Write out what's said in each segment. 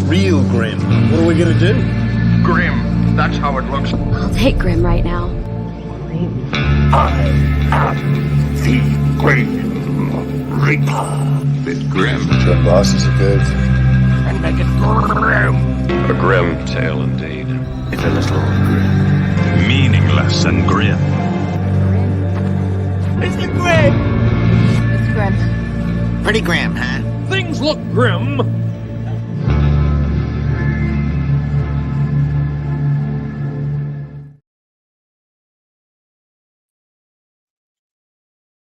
real Grim. What are we gonna do? Grim. That's how it looks. I'll take Grim right now. I am the Grim Reaper. Bit grim. The bosses are good. And make it grim. A grim tale indeed. It's a little grim. Meaningless and grim. It's the Grim. It's Grim. Pretty grim, huh? Things look grim.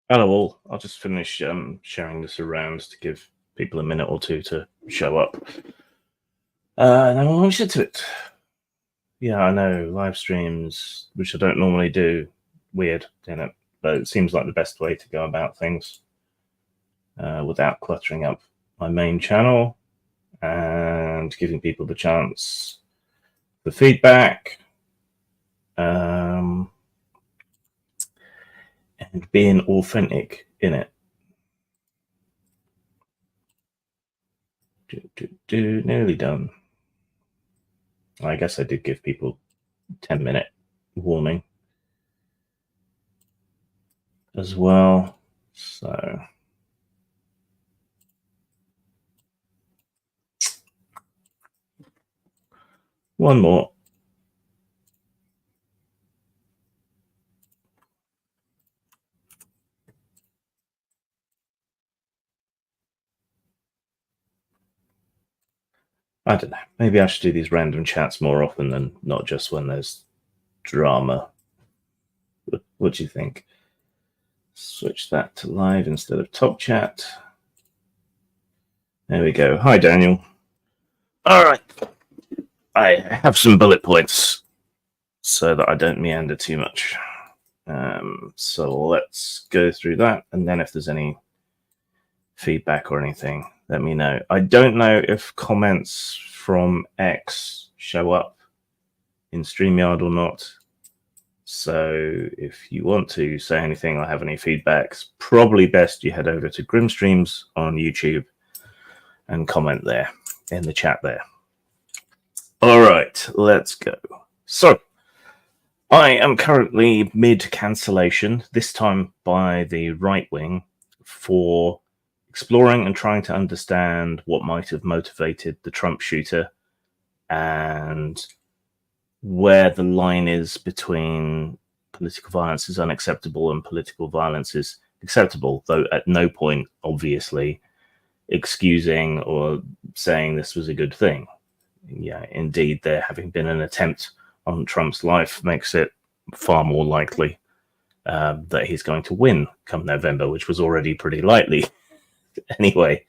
Hello all. I'll just finish sharing this around to give people a minute or two to show up. And then we'll launch into it. Yeah, I know, live streams, which I don't normally do, weird, but it seems like the best way to go about things without cluttering up my main channel and giving people the chance for feedback. And being authentic in it. Nearly done. I guess I did give people 10-minute warning as well. So one more. I don't know. Maybe I should do these random chats more often than not just when there's drama. What do you think? Switch that to live instead of top chat. There we go. Hi, Daniel. All right. I have some bullet points so that I don't meander too much. So let's go through that. And then if there's any feedback or anything, let me know. I don't know if comments from X show up in StreamYard or not. So if you want to say anything or have any feedbacks, probably best you head over to Grimstreams on YouTube and comment there in the chat there. All right, let's go. So I am currently mid-cancellation, this time by the right wing, for exploring and trying to understand what might have motivated the Trump shooter and where the line is between political violence is unacceptable and political violence is acceptable, though at no point, obviously, excusing or saying this was a good thing. Yeah, indeed, there having been an attempt on Trump's life makes it far more likely that he's going to win come November, which was already pretty likely. Anyway,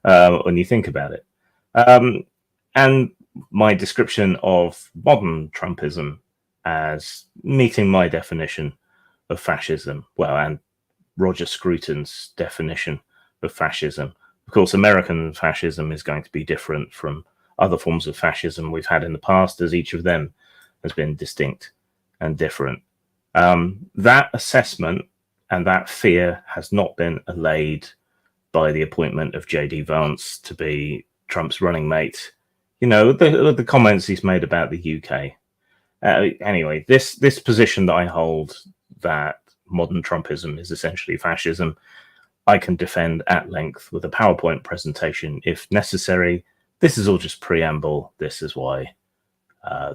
when you think about it. And my description of modern Trumpism as meeting my definition of fascism, well, and Roger Scruton's definition of fascism. Of course, American fascism is going to be different from other forms of fascism we've had in the past, as each of them has been distinct and different. That assessment and that fear has not been allayed by the appointment of J.D. Vance to be Trump's running mate. You know, the comments he's made about the UK. Anyway, this position that I hold, that modern Trumpism is essentially fascism, I can defend at length with a PowerPoint presentation if necessary. This is all just preamble. This is why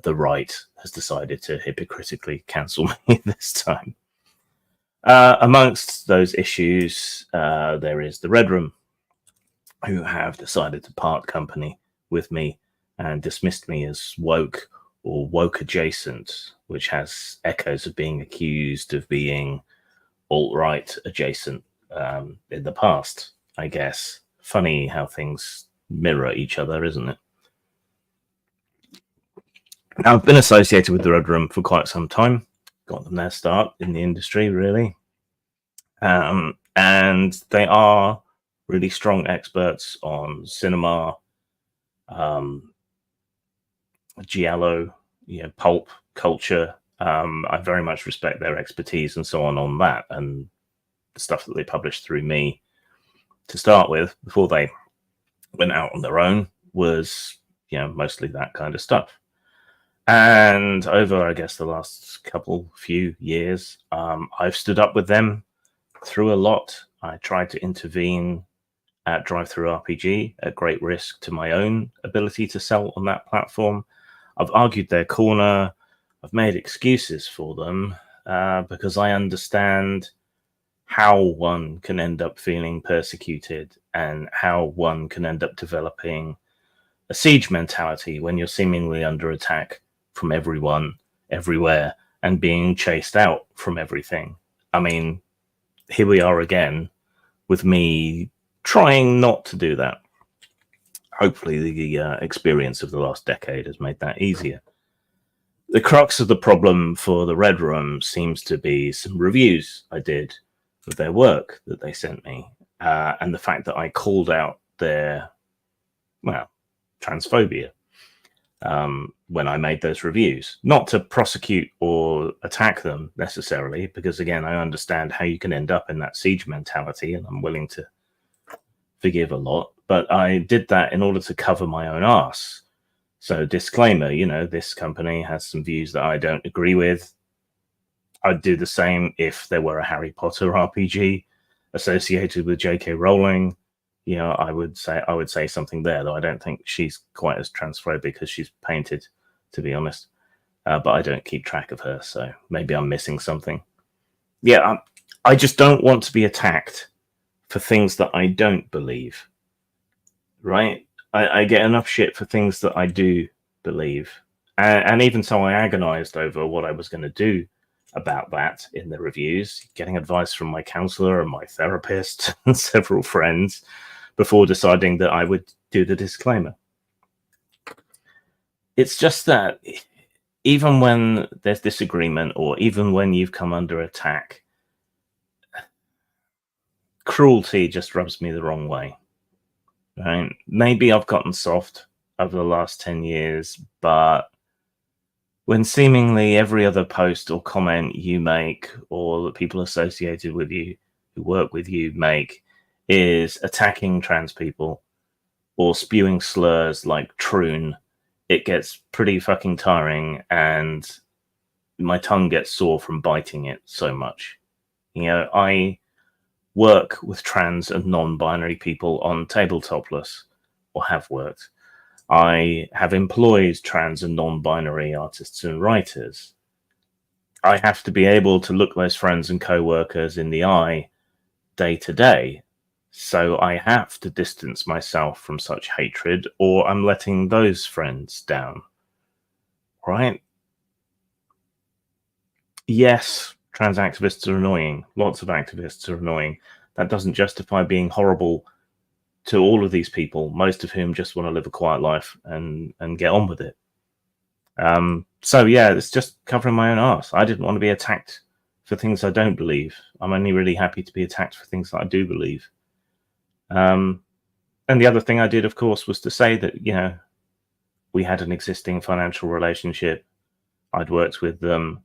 the right has decided to hypocritically cancel me this time. Amongst those issues, there is the Red Room, who have decided to part company with me and dismissed me as woke or woke adjacent, which has echoes of being accused of being alt-right adjacent in the past, I guess. Funny how things mirror each other, isn't it? Now, I've been associated with the Red Room for quite some time. Got them their start in the industry, really. And they are really strong experts on cinema, giallo, pulp culture. I very much respect their expertise and so on that, and the stuff that they published through me to start with before they went out on their own was mostly that kind of stuff. And over, I guess, the last few years, I've stood up with them through a lot. I tried to intervene at Drive-Thru RPG at great risk to my own ability to sell on that platform. I've argued their corner. I've made excuses for them because I understand how one can end up feeling persecuted and how one can end up developing a siege mentality when you're seemingly under attack from everyone, everywhere, and being chased out from everything. I mean, here we are again with me trying not to do that. Hopefully the experience of the last decade has made that easier. The crux of the problem for the Red Room seems to be some reviews I did of their work that they sent me, and the fact that I called out their, transphobia when I made those reviews. Not to prosecute or attack them necessarily, because again, I understand how you can end up in that siege mentality, and I'm willing to forgive a lot, but I did that in order to cover my own arse. So disclaimer, this company has some views that I don't agree with. I'd do the same if there were a Harry Potter RPG associated with J.K. Rowling. I would say something there, though I don't think she's quite as transphobic as she's painted, to be honest. But I don't keep track of her, so maybe I'm missing something. Yeah, I just don't want to be attacked for things that I don't believe, right? I get enough shit for things that I do believe. And even so, I agonized over what I was going to do about that in the reviews, getting advice from my counselor and my therapist and several friends before deciding that I would do the disclaimer. It's just that even when there's disagreement or even when you've come under attack, cruelty just rubs me the wrong way. Right? Maybe I've gotten soft over the last 10 years, but when seemingly every other post or comment you make or that people associated with you who work with you make is attacking trans people or spewing slurs like troon, it gets pretty fucking tiring and my tongue gets sore from biting it so much. I work with trans and non-binary people on Tabletop, or have worked. I have employed trans and non-binary artists and writers. I have to be able to look those friends and co-workers in the eye day to day. So I have to distance myself from such hatred, or I'm letting those friends down. Right? Yes, trans activists are annoying. Lots of activists are annoying. That doesn't justify being horrible to all of these people, most of whom just want to live a quiet life and get on with it. So yeah, it's just covering my own arse. I didn't want to be attacked for things I don't believe. I'm only really happy to be attacked for things that I do believe. And the other thing I did, of course, was to say that, we had an existing financial relationship. I'd worked with them,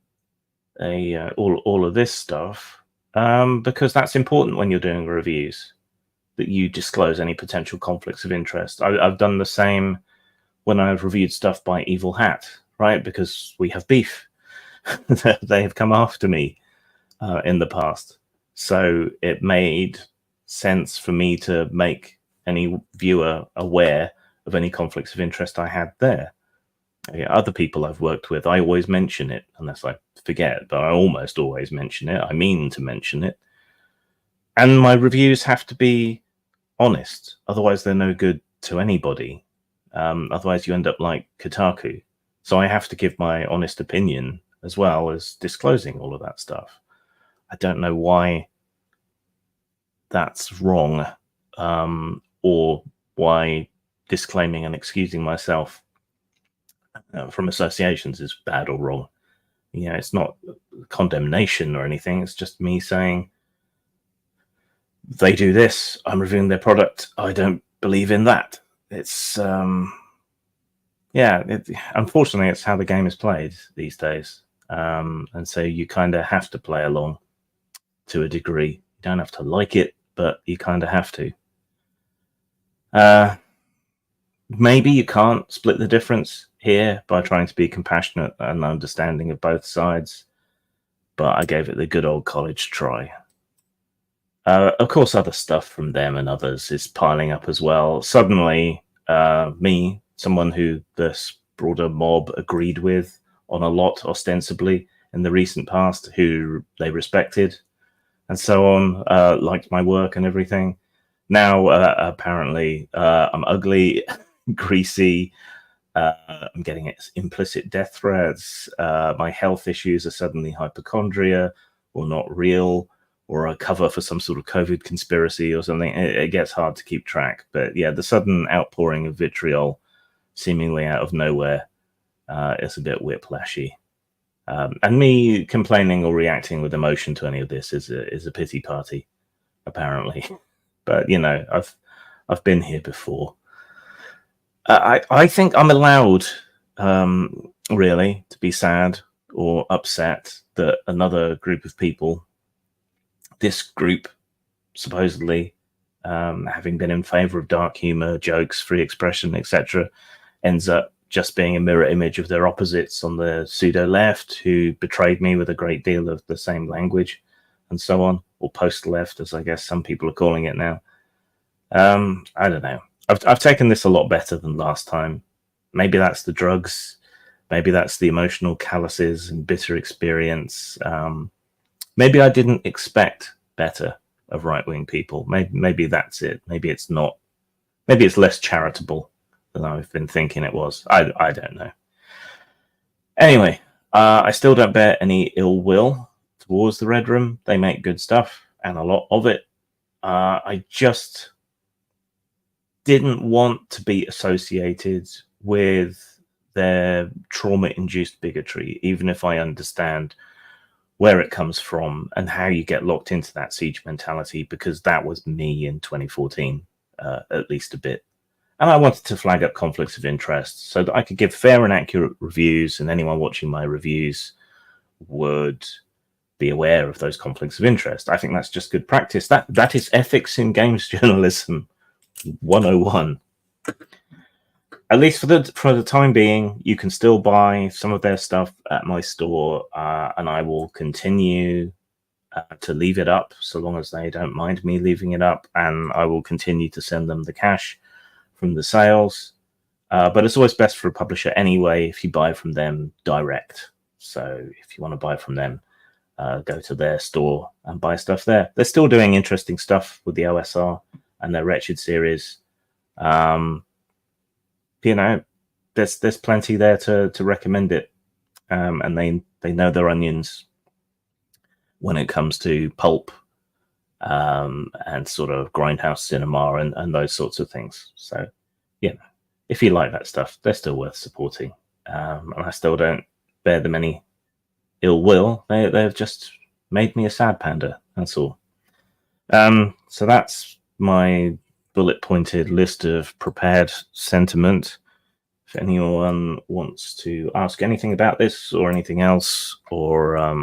all of this stuff, because that's important when you're doing reviews, that you disclose any potential conflicts of interest. I've done the same when I've reviewed stuff by Evil Hat, right? Because we have beef. They have come after me in the past. So it made sense for me to make any viewer aware of any conflicts of interest I had there. Other people I've worked with, I always mention it, unless I forget, but I almost always mention it. I mean to mention it. And my reviews have to be honest. Otherwise, they're no good to anybody. Otherwise, you end up like Kotaku. So I have to give my honest opinion as well as disclosing all of that stuff. I don't know why that's wrong, or why disclaiming and excusing myself from associations is bad or wrong. It's not condemnation or anything. It's just me saying, they do this, I'm reviewing their product, I don't believe in that. It's unfortunately it's how the game is played these days, and so you kind of have to play along to a degree. You don't have to like it, but you kind of have to. maybe you can't split the difference here by trying to be compassionate and understanding of both sides, but I gave it the good old college try. Of course, other stuff from them and others is piling up as well. Suddenly, me, someone who this broader mob agreed with on a lot, ostensibly, in the recent past, who they respected, and so on, liked my work and everything. Now, apparently, I'm ugly, greasy, I'm getting implicit death threats, my health issues are suddenly hypochondria, or not real, or a cover for some sort of COVID conspiracy or something. It gets hard to keep track. But yeah, the sudden outpouring of vitriol, seemingly out of nowhere, is a bit whiplashy. And me complaining or reacting with emotion to any of this is a pity party, apparently. But you know, I've been here before. I think I'm allowed, really, to be sad or upset that another group of people, this group, supposedly, having been in favor of dark humor, jokes, free expression, etc., ends up just being a mirror image of their opposites on the pseudo left, who betrayed me with a great deal of the same language and so on, or post left, as I guess some people are calling it now. I don't know. I've taken this a lot better than last time. Maybe that's the drugs. Maybe that's the emotional calluses and bitter experience. Maybe I didn't expect better of right-wing people. Maybe that's it. Maybe it's not. Maybe it's less charitable than I've been thinking it was. I don't know. Anyway, I still don't bear any ill will towards the Red Room. They make good stuff, and a lot of it. I just didn't want to be associated with their trauma-induced bigotry, even if I understand where it comes from and how you get locked into that siege mentality, because that was me in 2014, at least a bit. And I wanted to flag up conflicts of interest so that I could give fair and accurate reviews, and anyone watching my reviews would be aware of those conflicts of interest. I think that's just good practice. That is ethics in games journalism 101. At least for the time being, you can still buy some of their stuff at my store, and I will continue to leave it up so long as they don't mind me leaving it up, and I will continue to send them the cash from the sales. But it's always best for a publisher anyway if you buy from them direct. So if you want to buy from them, go to their store and buy stuff there. They're still doing interesting stuff with the OSR and their Wretched series. You know, there's plenty there to recommend it, and they know their onions when it comes to pulp and sort of grindhouse cinema and those sorts of things. So, yeah, if you like that stuff, they're still worth supporting. And I still don't bear them any ill will. They've just made me a sad panda. That's all. So that's my bullet-pointed list of prepared sentiment. If anyone wants to ask anything about this or anything else, or I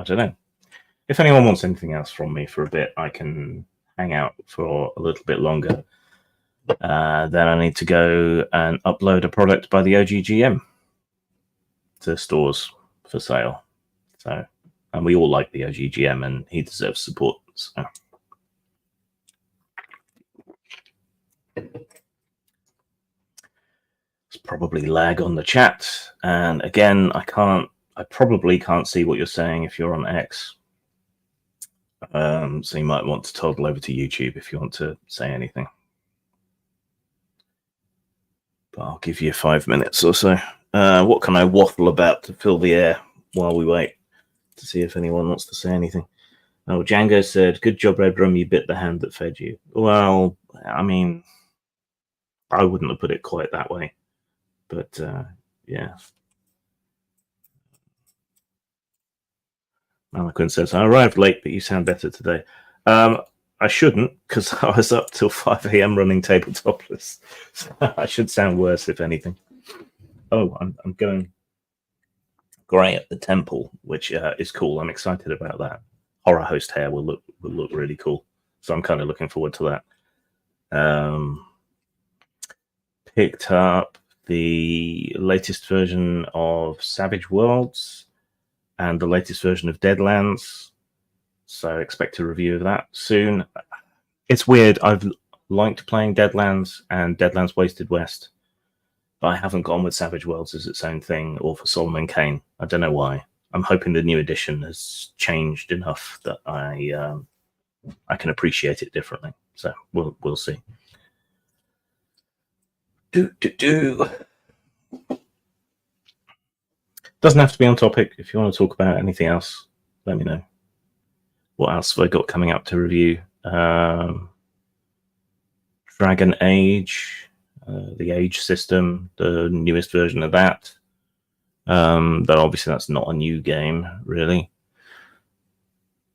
don't know. If anyone wants anything else from me for a bit, I can hang out for a little bit longer. Then I need to go and upload a product by the OGGM to stores for sale. So, and we all like the OGGM, and he deserves support. So. It's probably lag on the chat, and again, I probably can't see what you're saying if you're on X. So you might want to toggle over to YouTube if you want to say anything. But I'll give you 5 minutes or so. What can I waffle about to fill the air while we wait to see if anyone wants to say anything? Oh, Django said, "Good job, Red Rum, you bit the hand that fed you." Well, I mean, I wouldn't have put it quite that way. But, yeah. Malaquin says, "I arrived late, but you sound better today." I shouldn't, because I was up till 5 a.m. running Tabletopless. I should sound worse, if anything. Oh, I'm going grey at the temple, which is cool. I'm excited about that. Horror host hair will look really cool. So I'm kind of looking forward to that. picked up the latest version of Savage Worlds and the latest version of Deadlands, so expect a review of that soon. It's weird, I've liked playing Deadlands and Deadlands Wasted West, but I haven't gone with Savage Worlds as its own thing, or for Solomon Kane. I don't know why. I'm hoping the new edition has changed enough that I can appreciate it differently. So we'll see. Doesn't have to be on topic. If you want to talk about anything else, let me know. What else have I got coming up to review? Dragon Age, the Age system, the newest version of that. Though obviously that's not a new game, really.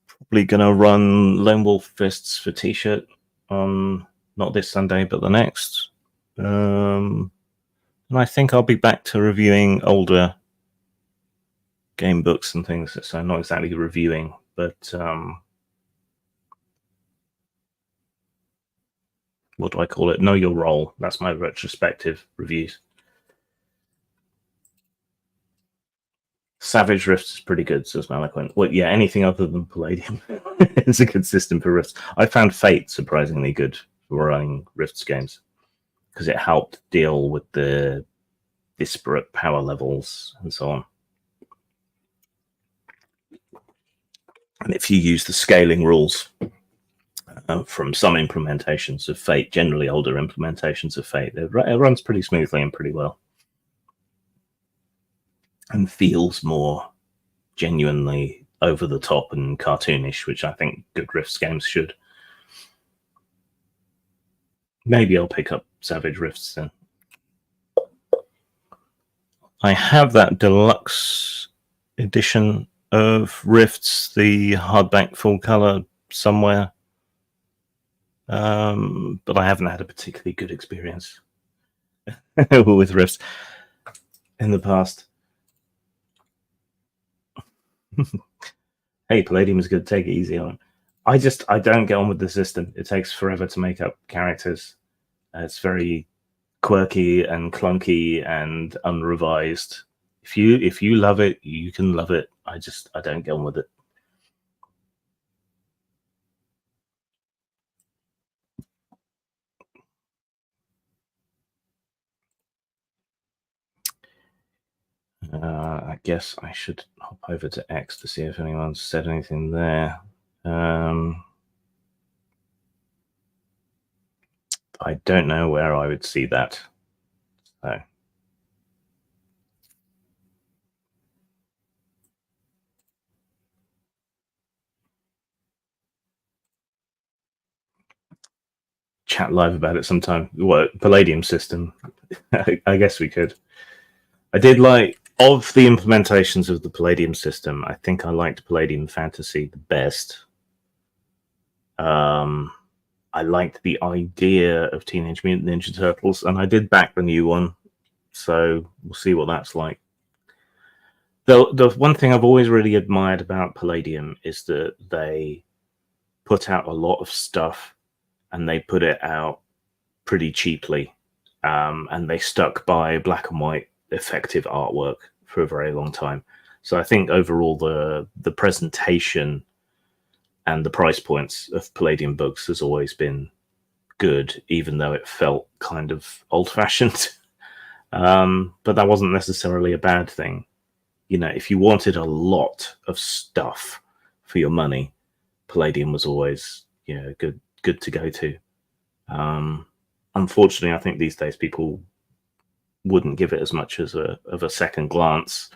Probably going to run Lone Wolf Fists for T-shirt on not this Sunday, but the next. And I think I'll be back to reviewing older game books and things. So not exactly reviewing, but what do I call it? Know your role. That's my retrospective reviews. Savage Rifts is pretty good, says Maliquin. Well, yeah, anything other than Palladium is a good system for Rifts. I found Fate surprisingly good for running Rifts games because it helped deal with the disparate power levels and so on. And if you use the scaling rules from some implementations of Fate, generally older implementations of Fate, it runs pretty smoothly and pretty well. And feels more genuinely over the top and cartoonish, which I think good Rifts games should. Maybe I'll pick up Savage Rifts then. I have that deluxe edition of Rifts, the hardback full color, somewhere. But I haven't had a particularly good experience with Rifts in the past. Hey, Palladium is good. Take it easy on. I don't get on with the system. It takes forever to make up characters. It's very quirky and clunky and unrevised. If you love it, you can love it. I don't get on with it. I guess I should hop over to X to see if anyone's said anything there. I don't know where I would see that. So. Chat live about it sometime. What, Palladium system? I guess we could. I did like, of the implementations of the Palladium system, I think I liked Palladium Fantasy the best. I liked the idea of Teenage Mutant Ninja Turtles, and I did back the new one, so we'll see what that's like. The one thing I've always really admired about Palladium is that they put out a lot of stuff, and they put it out pretty cheaply, and they stuck by black and white effective artwork for a very long time. So I think overall the presentation and the price points of Palladium books has always been good, even though it felt kind of old-fashioned. But that wasn't necessarily a bad thing. You know, if you wanted a lot of stuff for your money, Palladium was always, you know, good to go to. Unfortunately, I think these days people wouldn't give it as much as of a second glance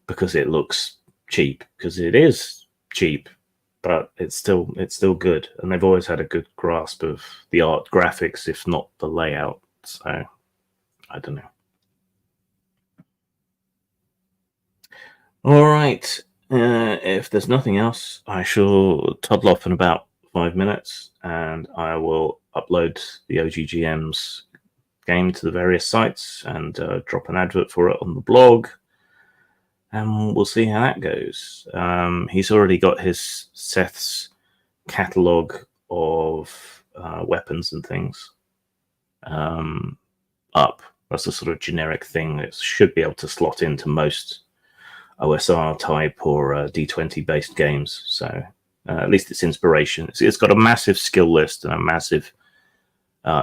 because it looks cheap, because it is cheap, but it's still good, and they've always had a good grasp of the art graphics, if not the layout. So I don't know. All right, if there's nothing else, I shall toddle off in about 5 minutes, and I will upload the OGGM's game to the various sites and drop an advert for it on the blog, and we'll see how that goes. He's already got his Seth's catalogue of weapons and things. up. That's a sort of generic thing that should be able to slot into most OSR type or D20 based games. So at least it's inspiration. It's got a massive skill list and a massive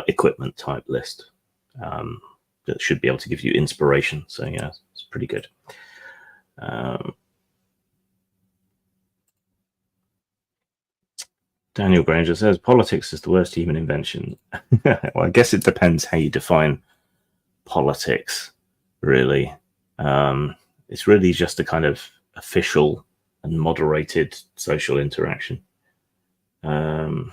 equipment type list that should be able to give you inspiration. So yeah, it's pretty good. Daniel Granger says politics is the worst human invention. Well, I guess it depends how you define politics, really. It's really just a kind of official and moderated social interaction. Zero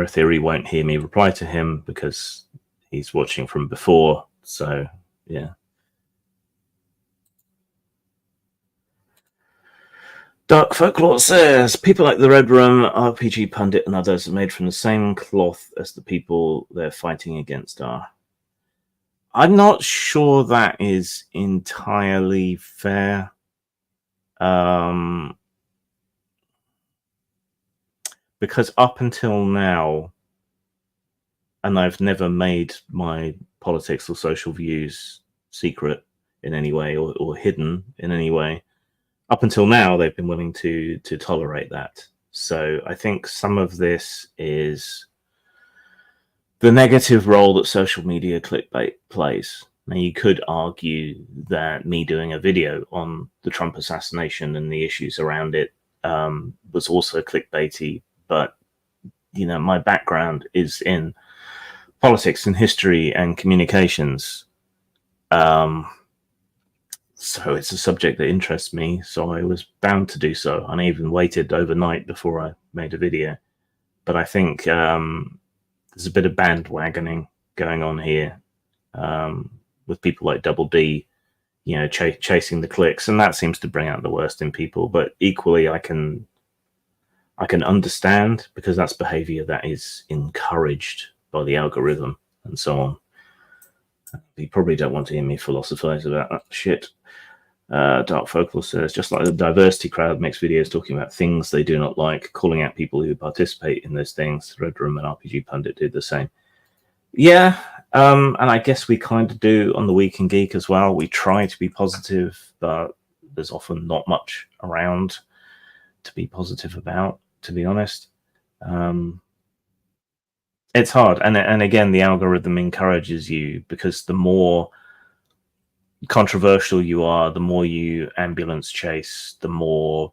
Theory won't hear me reply to him because he's watching from before. So, yeah. Dark Folklore says, people like the Red Room, RPG Pundit, and others are made from the same cloth as the people they're fighting against are. I'm not sure that is entirely fair. Because up until now, and I've never made my politics or social views secret in any way or hidden in any way, up until now, they've been willing to tolerate that. So I think some of this is the negative role that social media clickbait plays. Now, you could argue that me doing a video on the Trump assassination and the issues around it was also clickbaity, but my background is in politics and history and communications. So it's a subject that interests me, so I was bound to do so. And I even waited overnight before I made a video. But I think there's a bit of bandwagoning going on here with people like Double D, chasing the clicks, and that seems to bring out the worst in people. But equally, I can understand, because that's behavior that is encouraged by the algorithm and so on. You probably don't want to hear me philosophize about that shit. Dark Folklore says, just like the diversity crowd makes videos talking about things they do not like, calling out people who participate in those things, Red Room and RPG Pundit did the same. Yeah, and I guess we kind of do on the Week in Geek as well. We try to be positive, but there's often not much around to be positive about, to be honest. It's hard, and again, the algorithm encourages you, because the more controversial you are, the more you ambulance chase, the more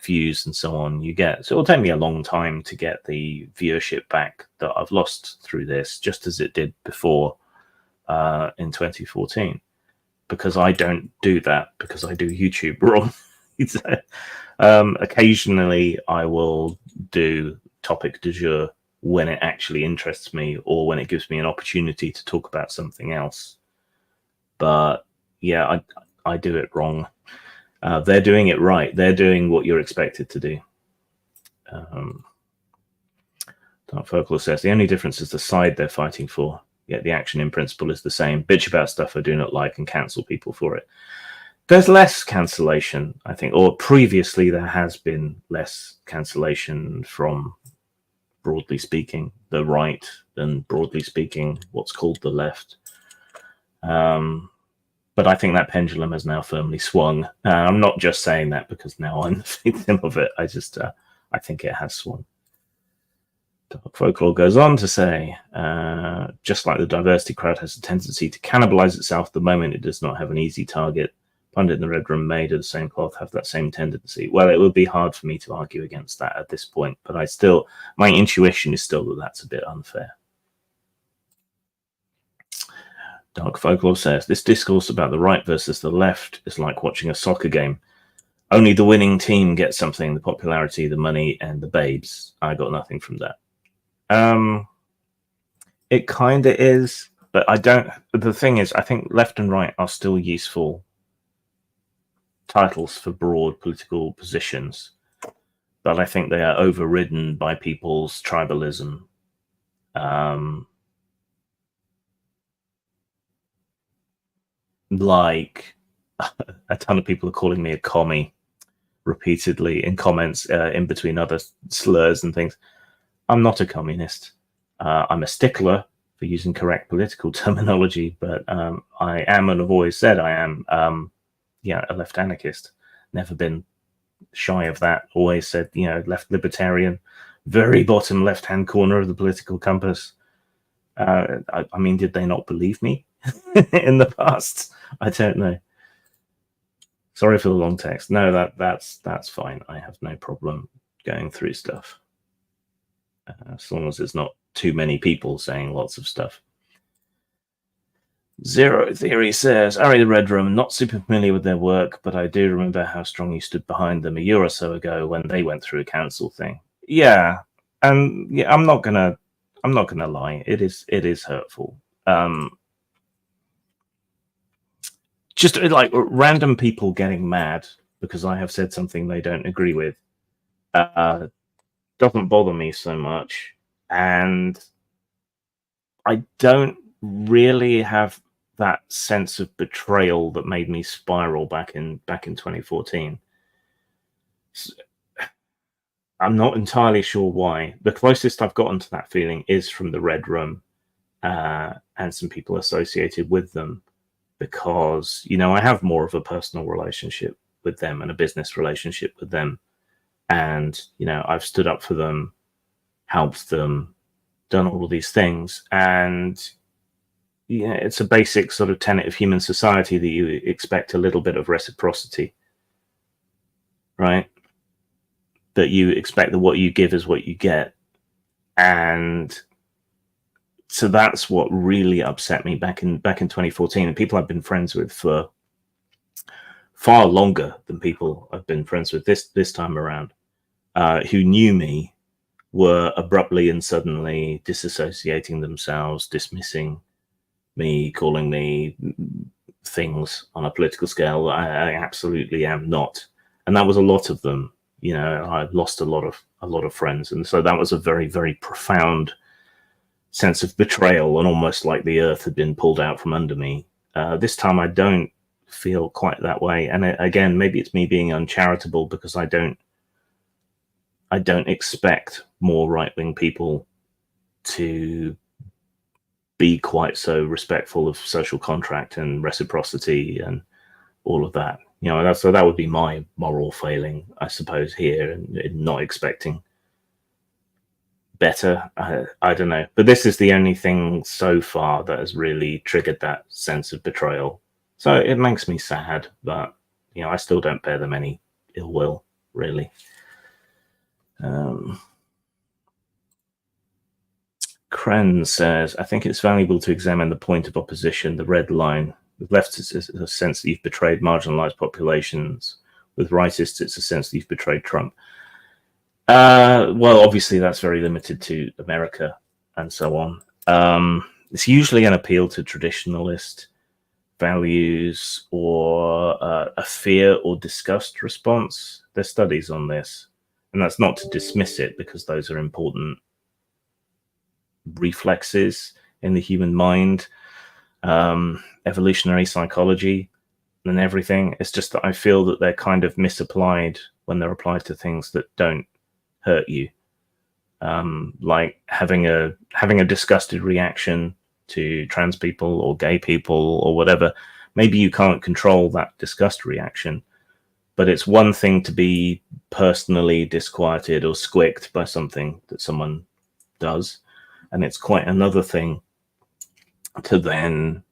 views and so on you get. So it'll take me a long time to get the viewership back that I've lost through this, just as it did before in 2014, because I don't do that, because I do YouTube wrong. Occasionally I will do topic du jour when it actually interests me, or when it gives me an opportunity to talk about something else. But yeah, I do it wrong. They're doing it right. They're doing what you're expected to do. Dark Folklore says, the only difference is the side they're fighting for, yet the action in principle is the same. Bitch about stuff I do not like and cancel people for it. There's less cancellation, I think, or previously there has been less cancellation from, broadly speaking, the right than, broadly speaking, what's called the left. But I think that pendulum has now firmly swung. I'm not just saying that because now I'm the victim of it. I think it has swung. Dark Folklore goes on to say, just like the diversity crowd has a tendency to cannibalize itself the moment it does not have an easy target, Pundit and the Red Room made of the same cloth have that same tendency. Well, it would be hard for me to argue against that at this point, but my intuition is still that that's a bit unfair. Dark Folklore says, this discourse about the right versus the left is like watching a soccer game. Only the winning team gets something, the popularity, the money, and the babes. I got nothing from that. It kind of is, but I don't. The thing is, I think left and right are still useful titles for broad political positions, but I think they are overridden by people's tribalism. Like a ton of people are calling me a commie repeatedly in comments in between other slurs and things. I'm not a communist. I'm a stickler for using correct political terminology, but I am and have always said I am, a left anarchist. Never been shy of that. Always said, left libertarian, very bottom left-hand corner of the political compass. I mean, did they not believe me in the past? I don't know. Sorry for the long text. No, that's fine. I have no problem going through stuff. As long as there's not too many people saying lots of stuff. Zero Theory says, Ari the Red Room, not super familiar with their work, but I do remember how strong you stood behind them a year or so ago when they went through a council thing. Yeah, and yeah, I'm not gonna lie. It is hurtful. Just like random people getting mad because I have said something they don't agree with doesn't bother me so much, and I don't really have that sense of betrayal that made me spiral back in 2014. I'm not entirely sure why. The closest I've gotten to that feeling is from the Red Room and some people associated with them, because I have more of a personal relationship with them and a business relationship with them, and I've stood up for them, helped them, done all of these things, and it's a basic sort of tenet of human society that you expect a little bit of reciprocity, right? That you expect that what you give is what you get. And so that's what really upset me back in 2014. And people I've been friends with for far longer than people I've been friends with this time around, who knew me, were abruptly and suddenly disassociating themselves, dismissing me, calling me things on a political scale I absolutely am not. And that was a lot of them. I lost a lot of friends, and so that was a very, very profound sense of betrayal, and almost like the earth had been pulled out from under me. This time I don't feel quite that way, and again, maybe it's me being uncharitable, because I don't expect more right-wing people to be quite so respectful of social contract and reciprocity and all of that. So that would be my moral failing, I suppose, here, in not expecting better. I don't know, but this is the only thing so far that has really triggered that sense of betrayal. So it makes me sad, but I still don't bear them any ill will, really. Kren says, I think it's valuable to examine the point of opposition, the red line. With leftists, it's a sense that you've betrayed marginalized populations. With rightists, it's a sense that you've betrayed Trump. Well, obviously, that's very limited to America and so on. It's usually an appeal to traditionalist values or a fear or disgust response. There's studies on this, and that's not to dismiss it, because those are important reflexes in the human mind, evolutionary psychology and everything. It's just that I feel that they're kind of misapplied when they're applied to things that don't hurt you, like having a disgusted reaction to trans people or gay people or whatever. Maybe you can't control that disgust reaction, but it's one thing to be personally disquieted or squicked by something that someone does, and it's quite another thing to then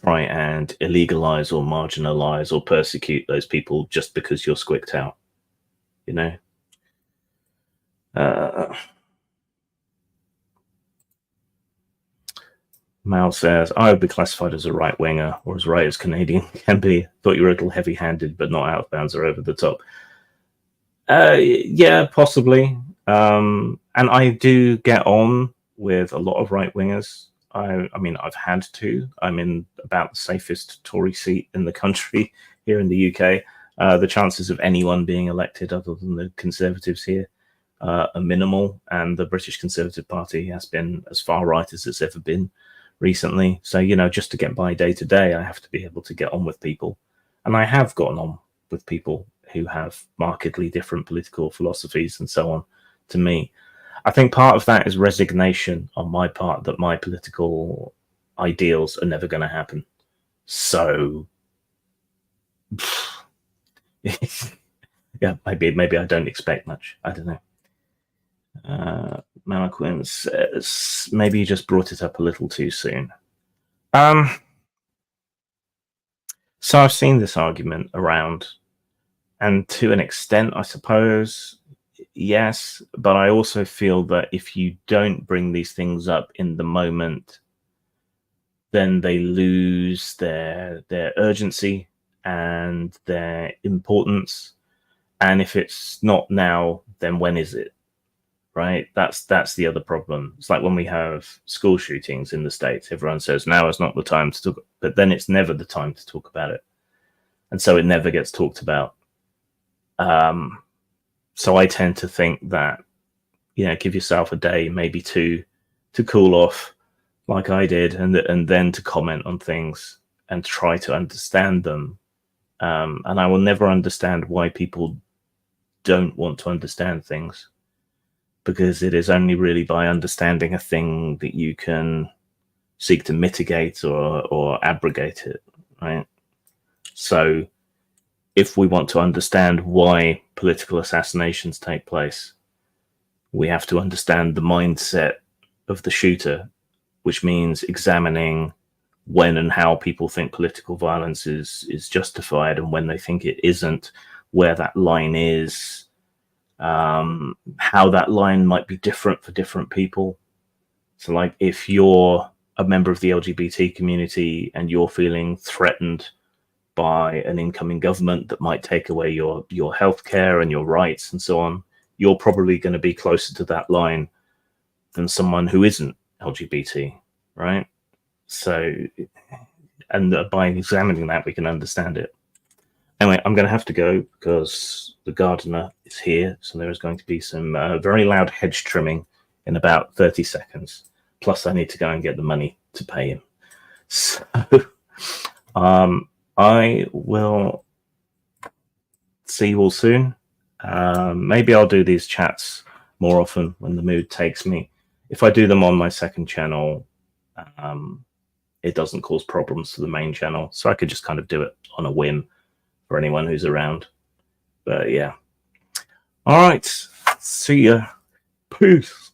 try and illegalize or marginalize or persecute those people just because you're squicked out, Mal says, I would be classified as a right-winger, or as right as Canadian can be. Thought you were a little heavy-handed, but not out of bounds or over the top. Yeah, possibly. And I do get on with a lot of right-wingers. I mean, I've had to. I'm in about the safest Tory seat in the country here in the UK. The chances of anyone being elected other than the Conservatives here are minimal, and the British Conservative Party has been as far right as it's ever been recently. So, just to get by day to day, I have to be able to get on with people. And I have gotten on with people who have markedly different political philosophies and so on to me. I think part of that is resignation on my part that my political ideals are never going to happen. So, yeah, maybe I don't expect much. I don't know. Malaquin says maybe you just brought it up a little too soon. So I've seen this argument around, and to an extent, I suppose, yes, but I also feel that if you don't bring these things up in the moment, then they lose their urgency and their importance. And if it's not now, then when is it? Right? That's the other problem. It's like when we have school shootings in the States, everyone says now is not the time to talk, but then it's never the time to talk about it. And so it never gets talked about. So I tend to think that, give yourself a day, maybe two, to cool off like I did, and then to comment on things and try to understand them. And I will never understand why people don't want to understand things, because it is only really by understanding a thing that you can seek to mitigate or abrogate it, right? So if we want to understand why political assassinations take place, we have to understand the mindset of the shooter, which means examining when and how people think political violence is justified and when they think it isn't, where that line is, how that line might be different for different people. So like if you're a member of the LGBT community and you're feeling threatened by an incoming government that might take away your healthcare and your rights and so on, you're probably going to be closer to that line than someone who isn't LGBT, right? So, and by examining that, we can understand it. Anyway, I'm going to have to go because the gardener is here. So there is going to be some very loud hedge trimming in about 30 seconds. Plus, I need to go and get the money to pay him. So, I will see you all soon. Maybe I'll do these chats more often when the mood takes me. If I do them on my second channel, it doesn't cause problems to the main channel. So I could just kind of do it on a whim for anyone who's around. But yeah. All right. See ya. Peace.